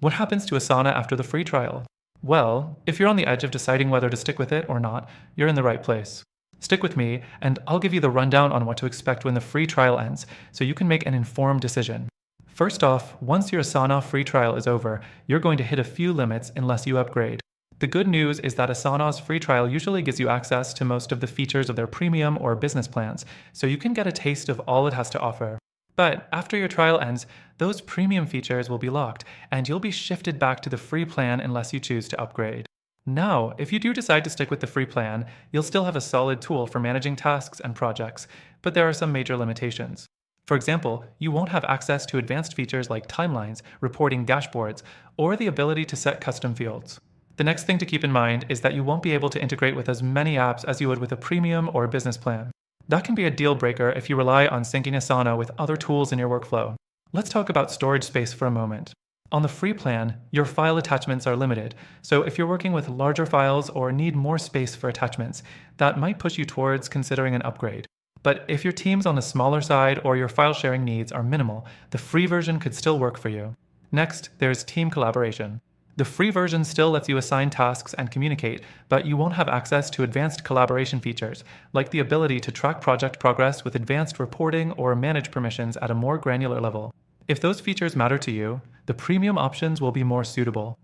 What happens to Asana after the free trial? Well, if you're on the edge of deciding whether to stick with it or not, you're in the right place. Stick with me, and I'll give you the rundown on what to expect when the free trial ends, so you can make an informed decision. First off, once your Asana free trial is over, you're going to hit a few limits unless you upgrade. The good news is that Asana's free trial usually gives you access to most of the features of their premium or business plans, so you can get a taste of all it has to offer. But after your trial ends, those premium features will be locked, and you'll be shifted back to the free plan unless you choose to upgrade. Now, if you do decide to stick with the free plan, you'll still have a solid tool for managing tasks and projects, but there are some major limitations. For example, you won't have access to advanced features like timelines, reporting dashboards, or the ability to set custom fields. The next thing to keep in mind is that you won't be able to integrate with as many apps as you would with a premium or business plan. That can be a deal breaker if you rely on syncing Asana with other tools in your workflow. Let's talk about storage space for a moment. On the free plan, your file attachments are limited, so if you're working with larger files or need more space for attachments, that might push you towards considering an upgrade. But if your team's on the smaller side or your file sharing needs are minimal, the free version could still work for you. Next, there's team collaboration. The free version still lets you assign tasks and communicate, but you won't have access to advanced collaboration features, like the ability to track project progress with advanced reporting or manage permissions at a more granular level. If those features matter to you, the premium options will be more suitable.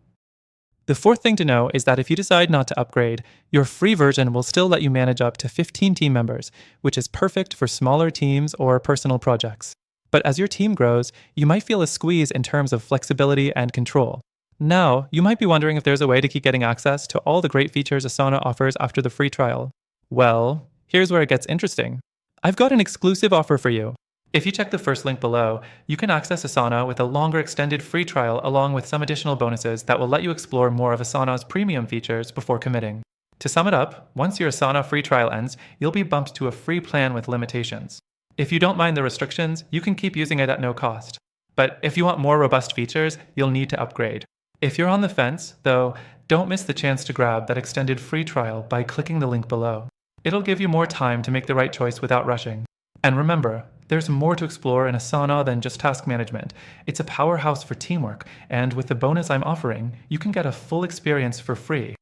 The fourth thing to know is that if you decide not to upgrade, your free version will still let you manage up to 15 team members, which is perfect for smaller teams or personal projects. But as your team grows, you might feel a squeeze in terms of flexibility and control. Now, you might be wondering if there's a way to keep getting access to all the great features Asana offers after the free trial. Well, here's where it gets interesting. I've got an exclusive offer for you. If you check the first link below, you can access Asana with a longer extended free trial along with some additional bonuses that will let you explore more of Asana's premium features before committing. To sum it up, once your Asana free trial ends, you'll be bumped to a free plan with limitations. If you don't mind the restrictions, you can keep using it at no cost. But if you want more robust features, you'll need to upgrade. If you're on the fence, though, don't miss the chance to grab that extended free trial by clicking the link below. It'll give you more time to make the right choice without rushing. And remember, there's more to explore in Asana than just task management. It's a powerhouse for teamwork, and with the bonus I'm offering, you can get a full experience for free.